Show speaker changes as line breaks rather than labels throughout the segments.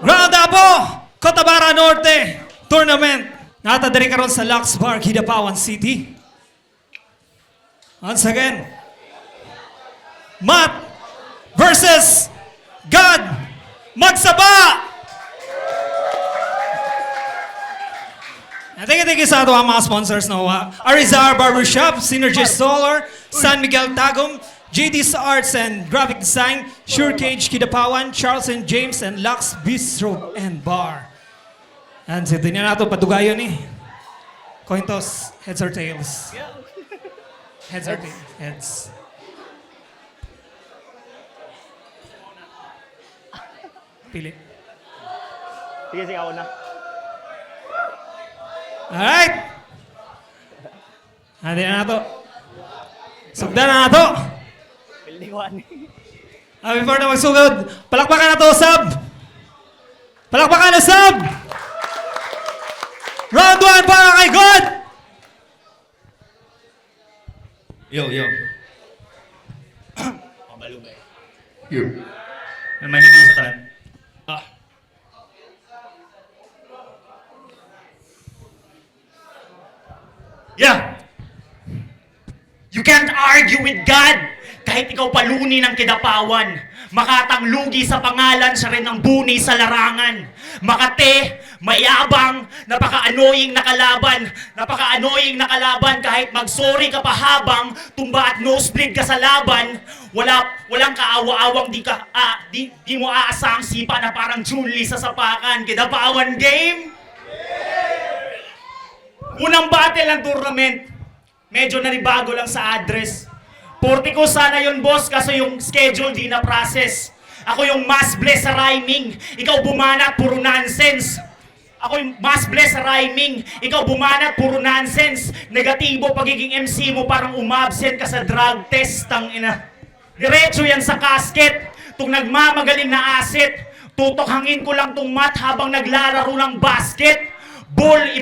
Round up po! Cotabara Norte Tournament. Natadari karon sa Lux Bar, Kidapawan City. Once again, Matt versus God Magsaba! Thank you sa ato ang mga sponsors na Arizar Barbershop, Synergy Solar, San Miguel Tagum, JD's Arts and Graphic Design, Sure Cage Kidapawan, Charles and James, and Lux Bistro and Bar. And sa tingnan nato padugayon eh. Coin toss, heads or tails? Heads or tails? Heads. Pili.
Sige, sige ako na.
Alright! Hindi na nato. Sugdan na nato.
Pili ko ani.
Before na magsugod, palakpakan na to, sub! Palakpakan na, sub! Round 1 para kay God!
Yo, yo.
Pabalo ba eh?
Yo. May mahilig sa talan.
Yeah! You can't argue with God! Kahit ikaw paluni ng Kidapawan. Makatang lugi sa pangalan, siya rin ang buni sa larangan. Makate, mayabang, napaka-annoying na kalaban. Napaka-annoying na kalaban kahit mag-sorry ka pa habang tumba at nosebleed ka sa laban. Walang kaawa-awang di mo aasahang sipa na parang Chun-Li sa sapakan. Kidapawan game! Unang battle ng tournament, medyo nanibago lang sa address. 40 ko sana yun, boss, kasi yung schedule di na process. Ako yung mas bless sa rhyming, ikaw bumanat, puro nonsense. Ako yung mas bless sa rhyming, ikaw bumanat, puro nonsense. Negatibo pagiging MC mo, parang umabsent ka sa drug test, tangina. Diretso yan sa casket, tung nagmamagaling na asset. Tutokhangin ko lang tong mat habang naglalaro ng basket. Ball,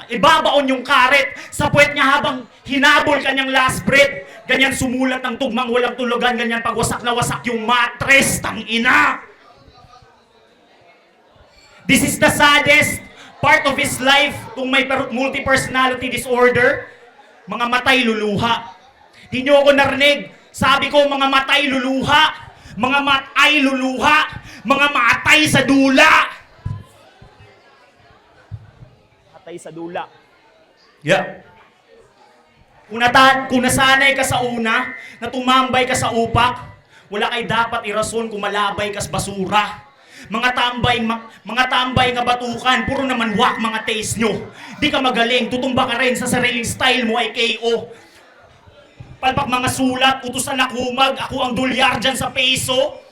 ibabaon yung karet sa puwet niya habang hinabol kanyang last breath. Ganyan sumulat ng tugmang walang tulugan, ganyan pagwasak na wasak yung matres, tang ina. This is the saddest part of his life kung may multi-personality disorder. Mga matay luluha. Di nyo ako narinig. Sabi ko mga matay luluha. Mga matay luluha. Mga matay sa dula. Sa dula.
Yeah.
Kung nasanay ka sa una, na tumambay ka sa upak, wala kay dapat irason kung malabay ka sa basura. Mga tambay nga batukan, puro naman wak mga taste nyo. Di ka magaling, tutumba ka rin sa sariling style mo ay KO. Palpak mga sulat, utusan na kumag, ako ang dolyar dyan sa peso.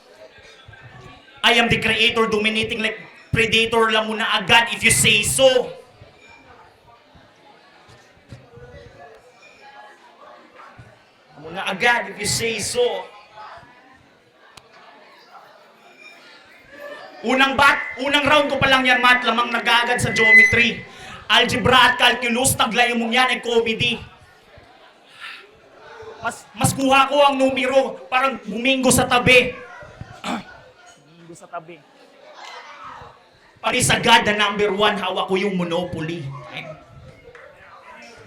I am the creator, dominating like predator lang muna agad if you say so. Muna agad if you say so. Unang round ko pa lang yan, Matt, lamang nagagad sa geometry. Algebra at calculus, taglay mo yan ay comedy. Mas kuha ko ang numero, parang bumingo sa tabi. Bumingo sa tabi. Pari sa God, the number 1, hawak ko yung monopoly.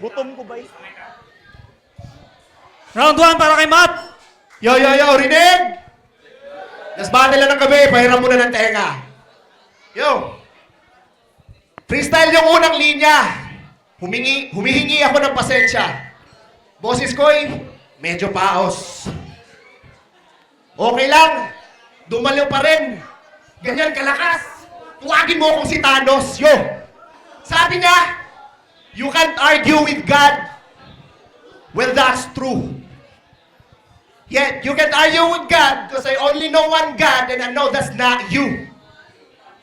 Gutom ko ba eh?
Round 1 para kay Matt!
Yo, yo, yo, rinig! Just battle lang ng gabi, pahiram muna ng tenga. Yo! Freestyle yung unang linya. Humihingi ako ng pasensya. Boses ko'y medyo paos. Okay lang, dumalaw pa rin. Ganyan kalakas. Tuwagin mo akong si Thanos, yo! Sabi niya, you can't argue with God. Well, that's true. Yet, you can argue with God because I only know one God and I know that's not you.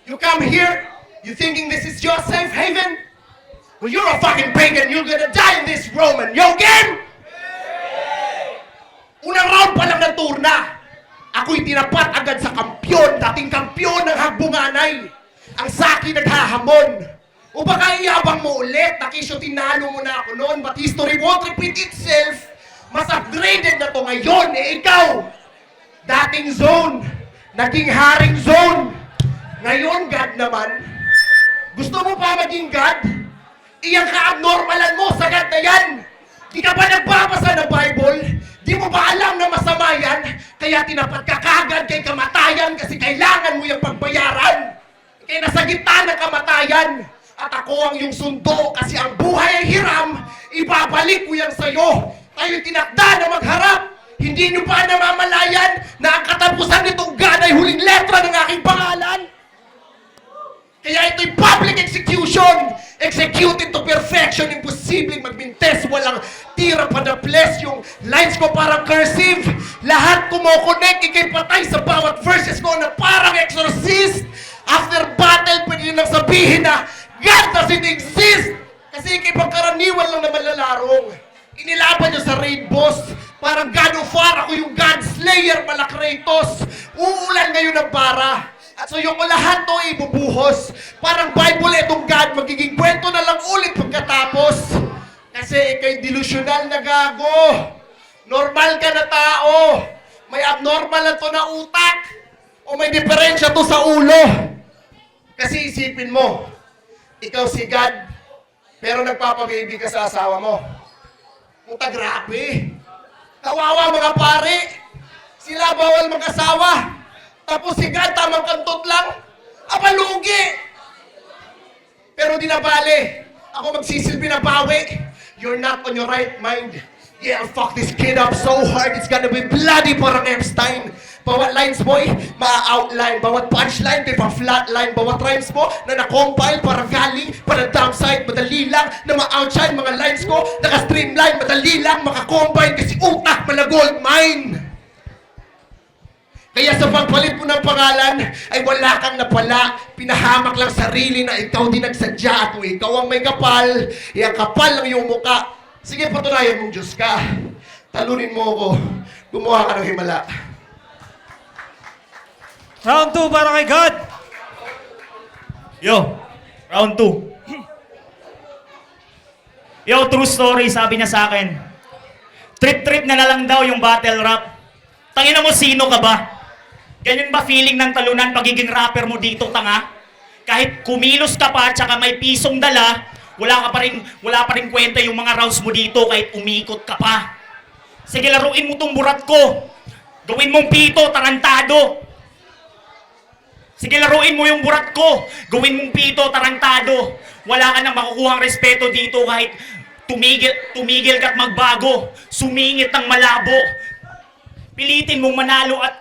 You come here, you thinking this is your safe haven? Well, you're a fucking pagan. You're gonna die in this Roman. Yo, game! Unang round pa lang ng turna. Ako'y tinapat agad sa kampyon, dating kampyon ng hagbunganay. Ang saki naghahamon. O baka iyabang mo ulit, nakisyo tinalo mo na ako noon, but history won't repeat itself. Mas upgraded na to ngayon, ikaw, dating zone, naging haring zone. Ngayon, God naman, gusto mo pa maging God? Iyang ka-abnormalan mo, sagat na yan! Di ka ba nagbabasa ng Bible? Di mo ba alam na masama yan? Kaya tinapat ka kagad kay kamatayan kasi kailangan mo yung pagbayaran. Kaya nasa gitna ng kamatayan. At ako ang iyong sundo kasi ang buhay ay hiram, ibabalik ko yan sa'yo. Tayo'y tinakda na magharap. Hindi nyo ba namamalayan na ang katapusan nitong God ay huling letra ng aking pangalan? Kaya ito'y public execution. Executed to perfection. Imposibleng magbintes. Walang tira pa na bless. Yung lines ko parang cursive. Lahat kumokonek. Ikay patay sa bawat verses ko na parang exorcist. After battle, pwede nyo nang sabihin na God doesn't exist. Kasi ikay pangkaraniwan lang na malalarong. Inilaban nyo sa raid boss. Parang God of War. Ako yung God Slayer, Malakratos. Uulan ngayon ng bara. At so yung lahat to ibubuhos. Parang Bible itong God, magiging kwento na lang ulit pagkatapos. Kasi ikay delusional na gago. Normal ka na tao. May abnormal na to na utak. O may diferensya to sa ulo. Kasi isipin mo, ikaw si God, pero nagpapababy ka sa asawa mo. Puta, grabe. Kawawa mga pare. Sila bawal mag-asawa. Tapos si God, tamang kantot lang. Abalugi! Pero di na bale. Ako magsisilbi na bawi. You're not on your right mind. Yeah, I'll fuck this kid up so hard. It's gonna be bloody parang Epstein. Bawat lines mo ma-outline. Bawat punchline, di pa flatline. Bawat rhymes mo na na-compile parang galing. Parang downside, madali lang na ma-outshine. Mga lines ko, naka-streamline. Madali lang, maka-combine. Kasi utak, mala gold mine. Kaya sa pagpalit mo ng pangalan, ay wala kang napala. Pinahamak lang sarili na ikaw din nagsadya. At kung ikaw ang may kapal, ang kapal lang yung muka. Sige, patunayan mong Diyos ka. Talunin mo ako. Gumawa ka ng himala.
Round 2 para kay God.
Yo, round 2. Yo, true story, sabi niya sa akin. Trip-trip na lang daw yung battle rap. Tangina mo, sino ka ba? Ganyan ba feeling ng talunan pagiging rapper mo dito, tanga? Kahit kumilos ka pa, tsaka may pisong dala, wala pa rin kwenta yung mga rounds mo dito kahit umikot ka pa. Sige, laruin mo tong burat ko. Gawin mong pito, tarantado. Sige, laruin mo yung burat ko. Gawin mong pito, tarantado. Wala ka nang makukuhang respeto dito kahit tumigil ka't magbago. Sumingit ng malabo. Pilitin mong manalo at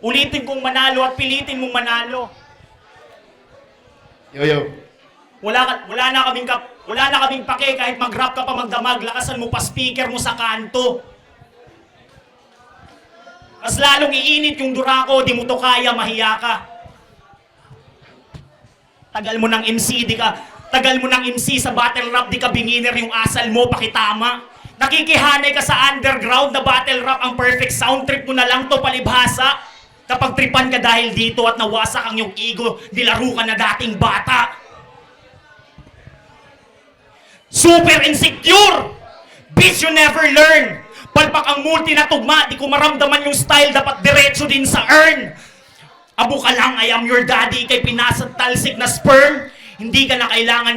ulitin kong manalo at pilitin mong manalo.
Yo.
Wala na kaming pake kahit mag-rap ka pa magdamag, lakasan mo pa speaker mo sa kanto. Mas lalong iinit yung durako, di mo to kaya, mahiya ka. Tagal mo ng MC sa battle rap, di ka beginner yung asal mo, pakitama. Nakikihanay ka sa underground na battle rap, ang perfect sound trip mo na lang to palibhasa. Kapag tripan ka dahil dito at nawasak ang iyong ego, nilaro ka na dating bata. Super insecure! Bitch, you never learn! Palpak ang multi na tugma, di ko maramdaman yung style, dapat diretso din sa earn. Abo ka lang, I am your daddy, kay pinasat talsik na sperm. Hindi ka na kailangan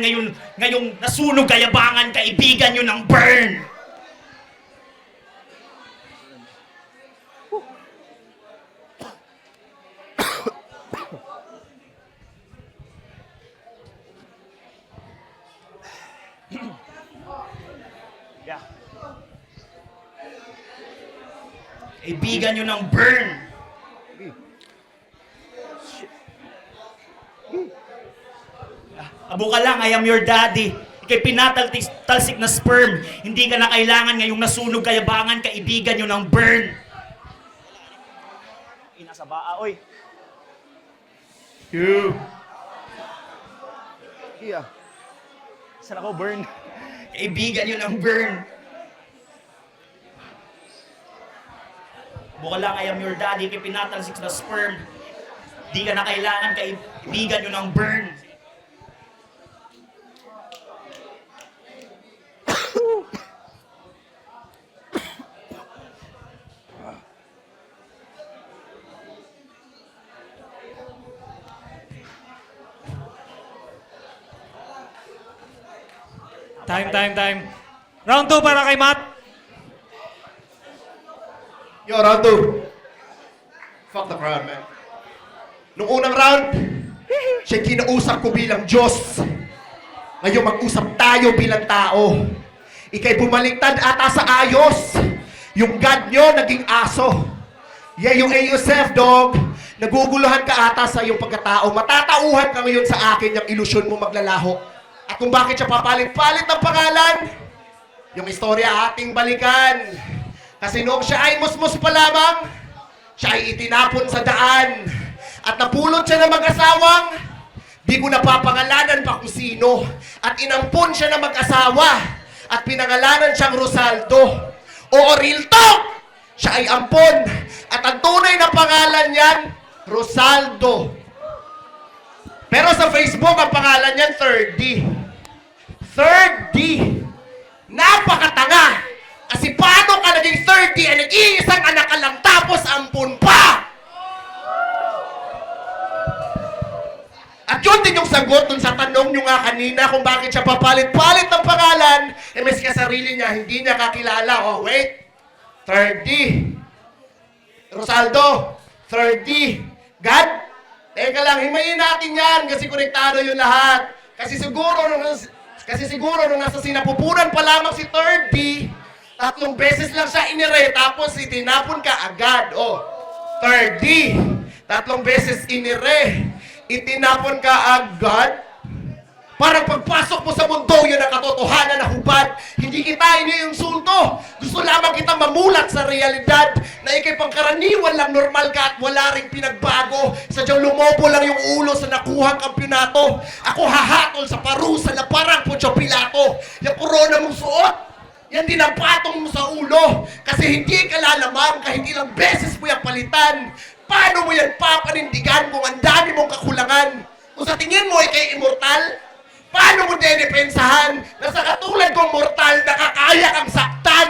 ngayong nasunog kayabangan, kaibigan nyo ng burn. Yeah. Kaibigan nyo ng burn. Abo ka lang, I am your daddy. Ikay pinatalsik na sperm. Hindi ka na kailangan ngayong nasunog kayabangan, kaibigan nyo ng burn. Ina sa baa, oy.
You.
Yeah. Saan ako, burn? Kaibigan nyo ng burn. Buka lang, I am your daddy, kay pinatalsik na sperm. Di ka na kailangan, kaibigan nyo ng burn.
Time. Round 2 para kay Matt.
Yo, round 2. Fuck the crowd, man. Nung unang round, siya kinausap ko bilang Diyos. Ngayon mag-usap tayo bilang tao. Ika'y bumaliktad ata sa ayos. Yung God nyo naging aso. Yeah, you ain't yourself, dog. Naguguluhan ka ata sa iyong pagkatao. Matatauhan ka ngayon sa akin yung ilusyon mo maglalaho. At kung bakit siya papalit-palit ng pangalan, yung istorya ating balikan. Kasi noong siya ay musmus pa lamang, siya ay itinapon sa daan. At napulot siya ng mag-asawang, di ko napapangalanan pa kung sino. At inampon siya ng mag-asawa. At pinangalanan siyang Rosaldo. Oo, real talk! Siya ay ampon. At ang tunay na pangalan niyan, Rosaldo. Pero sa Facebook, ang pangalan niyan, 3D. 3D. Napakatanga. Kasi paano ka naging 30 at nag-iisang anak ka lang tapos ampun pa? At yun din yung sagot dun sa tanong nyo nga kanina kung bakit siya papalit-palit ng pangalan. Eh, mas sarili niya, hindi niya kakilala. Oh, wait. 30. Rosaldo. 30. God? Teka lang, himayin natin yan kasi konektado yung lahat. Kasi siguro nung nasa sinapupunan pa lamang si 30, 3 beses lang siya inire, tapos itinapon ka agad. Oh, 30. 3 beses inire, itinapon ka agad. Parang pagpasok mo sa mundo, yun ang katotohanan na hubad. Hindi kita iniinsulto. Gusto lamang kita mamulat sa realidad na ikay pangkaraniwan lang, normal ka at wala ring pinagbago. Sadyang lumobo lang yung ulo sa nakuhang kampyonato. Ako hahatol sa parusa na parang Poncio Pilato. Yung corona mong suot, yan din ang patong mo sa ulo. Kasi hindi ka lalamang kahit ilang beses mo yung palitan. Paano mo yan papanindigan kung ang dami mong kakulangan? Kung sa tingin mo ikay immortal, paano mo dedepensahan na sa katulad kong mortal nakakaya kang saktan?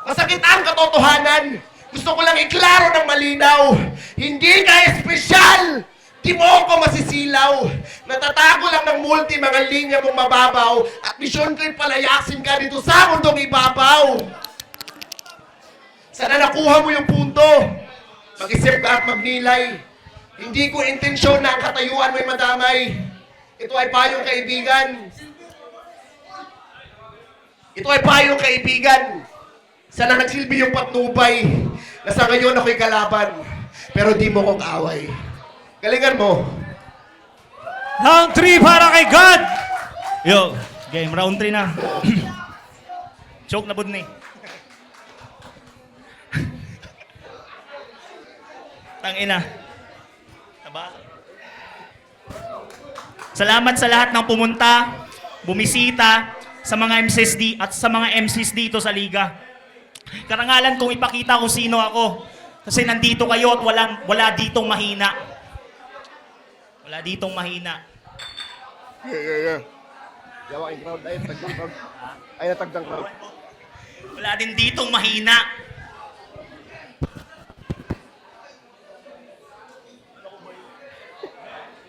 Masakit ang katotohanan. Gusto ko lang iklaro ng malinaw. Hindi ka espesyal. Di mo ako masisilaw. Natatago lang ng multi mga linya mong mababaw at misyon ko'y palayasin ka dito sa mundong ibabaw. Sana nakuha mo yung punto. Mag-isip ka at magnilay. Hindi ko intensyon na ang katayuan mo'y madamay. Ito ay payong kaibigan. Ito ay payong kaibigan. Sana nagsilbi yung patnubay na sa ngayon ako'y kalaban. Pero di mo kong away. Galingan mo.
Round 3 para kay God.
Yo, game, round 3 na. Choke na bud ni. Tangina. Nabasa. Salamat sa lahat ng pumunta, bumisita, sa mga MCs at sa mga MCs dito sa liga. Karangalan kong ipakita kung sino ako. Kasi nandito kayo at wala ditong mahina. Wala ditong mahina.
Yeah. Yawa yung crowd. Ay, tagdang crowd. Ay, natagdang crowd.
Wala din ditong mahina.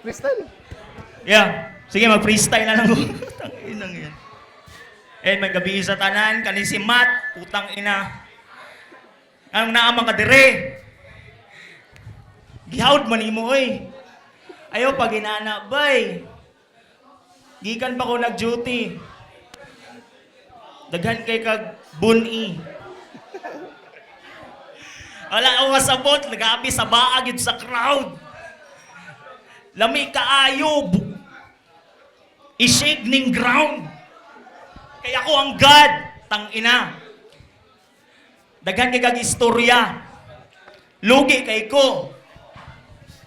Freestyle.
Yeah. Sige, mag-freestyle na lang. Tanginang yan. May gabi sa tanan, kanin si Matt, putang ina. Anong naamang ka dire? Gihawd man imo, oy. Ayaw pag inana, bay. Gikan pa ko nag-duty. Daghan kay kag buni. Wala akong masabot, nagabi sa baagid sa crowd. Lami kaayo, i-shake ning ground. Kaya ko ang God, tangina. Daghan kay kag istorya. Lugi kay ko.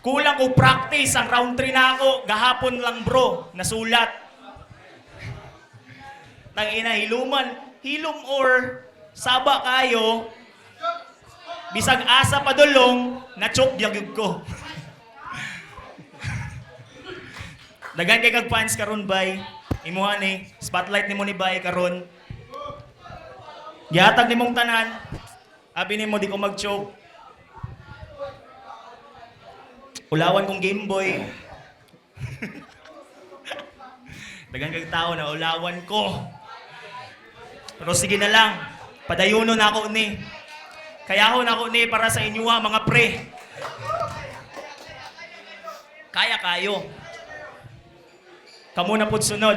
Kulang ko practice ang round 3 na ako. Gahapon lang bro, nasulat. Tangina, hilom or saba kayo. Bisag asa padulong, na-choke biyagig ko. Daghan kay kag fans karon bay. Imuha ni spotlight nimo ni bay karon. Gihatag nimong tanan. Abi nimo di ko mag-choke. Ulawan kong Game Boy. Dagang kag tao na ulawan ko. Pero sige na lang, padayuno na ako ni. Kaya ako na ako ni para sa inyo ha, mga pre. Kaya kayo. Kamu na pud sunod.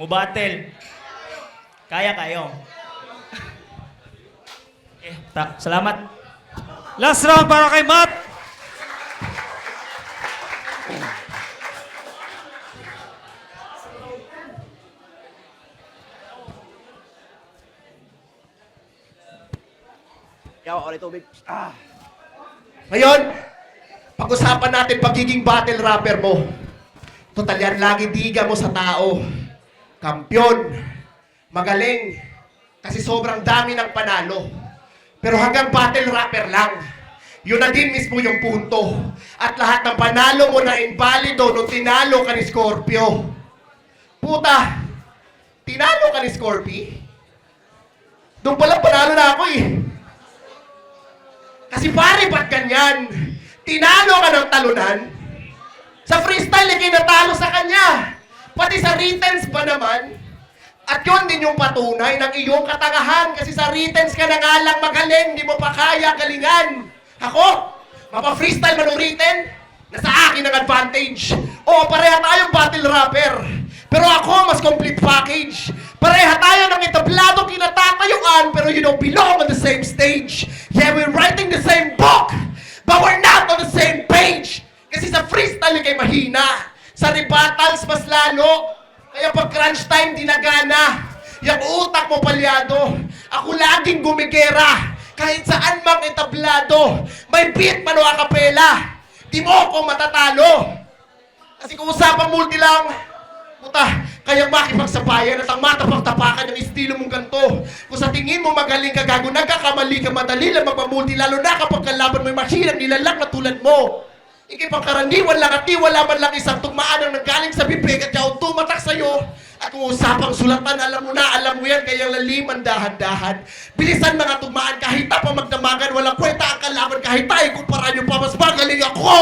Mubatel. Kaya kayo. Salamat.
Last round para kay Matt.
Ngayon, pag-usapan natin pagiging battle rapper mo. Total yan, lagi diga mo sa tao. Kampyon. Magaling. Kasi sobrang dami ng panalo. Pero hanggang battle rapper lang. Yun na din mismo yung punto. At lahat ng panalo mo na invalido nung tinalo ka ni Scorpio. Puta, tinalo ka ni Scorpio? Doon palang panalo na ako eh. Kasi pare, ba't ganyan? Tinalo ka ng talunan? Sa freestyle, ikay natalo sa kanya. Pati sa writtens pa naman. At yun din yung patunay ng iyong katangahan. Kasi sa writtens ka na nga lang magaling, di mo pa kaya galingan. Ako, mapa-freestyle man ng written, nasa akin ang advantage. Oo, pareha tayong battle rapper. Pero ako, mas complete package. Pareha tayo ng entablado kinatatayuan, pero you don't belong on the same stage. Yeah, we're writing the same book, but we're not on the same page. Kasi sa freestyle kay mahina. Sa rebuttals, mas lalo. Kaya pag crunch time, di nagana. Yung utak mo palyado. Ako laging gumigera. Kahit saan mang entablado. May beat man o akapela. Di mo ako matatalo. Kasi kung usapang multi lang, puta, kayang makipagsabayan at ang matapang-tapakan ng estilo mong ganito. Kung sa tingin mo magaling ka, gago, nagkakamali ka, madali lang magpamulti, lalo na kapag kalaban mo yung masinang nilalak na tulad mo. Ikay pangkaraniwan lang at di wala man lang isang tugmaan ang nanggaling sa bibig at yaon tumatak sa'yo. At kung usapang sulatan, alam mo yan, kaya laliman dahan-dahan. Bilisan mga tugmaan, kahit pa magdamagan, walang kwenta ang kalaban, kahit tayo kumpara nyo pa, mas magaling ako!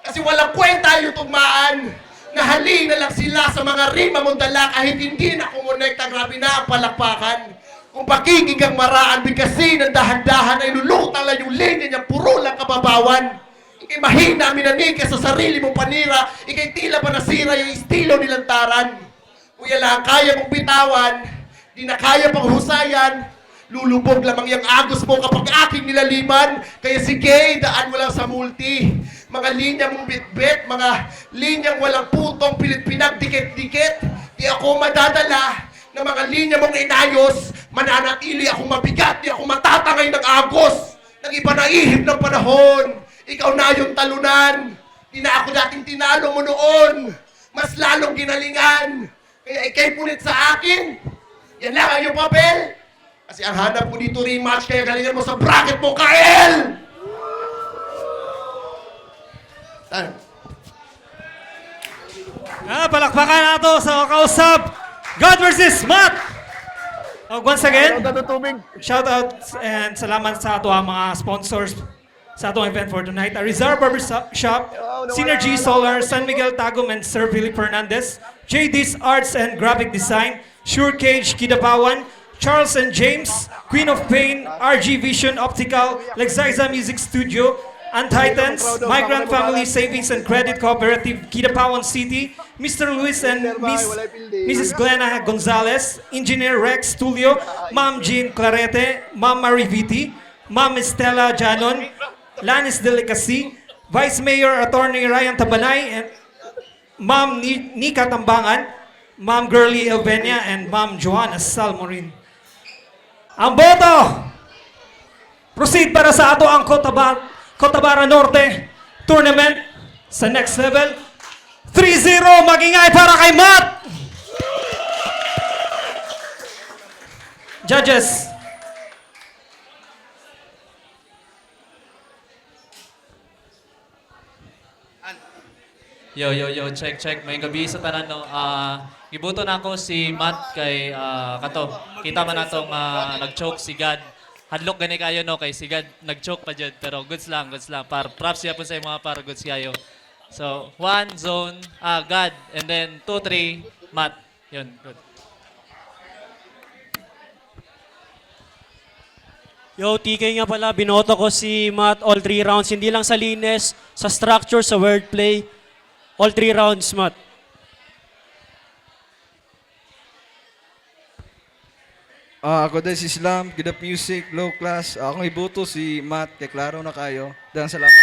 Kasi walang kwenta yung tugmaan. Nahaling na lang sila sa mga rima mong dala kahit hindi na kumonekta, grabe na ang palakpakan. Kung pakinging kang maraan, bigkasin ng dahan-dahan ay lulutang lang yung linya niyang puro lang kababawan. Ikay mahina, minanig ka sa sarili mong panira, ikay tila ba nasira yung estilo nilantaran. Kuya lang, kaya mong bitawan, di na kaya pang husayan, lulubog lamang yung agos mo kapag aking nilaliman. Kaya sige, daan mo lang sa multi. Mga linya mong bitbit, mga linyang walang putong pilit pinagdikit-dikit. Di ako madadala ng mga linya mong inayos. Mananatili akong mabigat, di ako matatangay ng agos. Nang iba na ihip ng panahon. Ikaw na yung talunan. Di na ako dating tinalo mo noon. Mas lalong ginalingan. Kaya ikay punit sa akin. Yan lang ang iyong papel. Kasi ang hanap ko dito rematch, kaya galingan mo sa bracket mo, Kael!
Palakpakan nato sa kausap. God versus Matt. Once again, shout out and salamat sa ato ang mga sponsors sa atong event for tonight. Rizal Barbershop, Synergy Solar, San Miguel Tagum and Sir Philip Fernandez, JD's Arts and Graphic Design, Sure Cage Kidapawan, Charles and James, Queen of Pain, RG Vision Optical, Lexiza Music Studio, Antitans, Migrant Family Savings and Credit Cooperative, Kidapawan City, Mr. Luis and Mrs. Glenna Gonzalez, Engineer Rex Tulio, Ma'am Jean Clarete, Ma'am Mariviti, Ma'am Estela Janon, Lanis Delicacy, Vice Mayor Attorney Ryan Tabanay, and Ma'am Nika Tambangan, Ma'am Girlie Elvenia, and Ma'am Joanna Salmorin. Ang boto! Proceed para sa ato ang Cotabara Norte Tournament sa next level. 3-0, magingay para kay Matt! Judges.
Yo, check. May gabi sa tanan, no. Gibuto na ako si Matt kay kato. Kita man natong nag-choke si God. Hadlok gani kayo, no, kay si God nag-choke pa dyan. Pero goods lang. Props siya po sa mga para goods kayo. So, 1, zone, God. And then 2, 3, Matt. Yun, good.
Yo, TK nga pala, binoto ko si Matt all 3 rounds. Hindi lang sa linis, sa structure, sa wordplay. All 3 rounds, Matt.
Ako din si Slam, good up music, low class. Akong ibuto si Matt, kay klaro na kayo. Dan salamat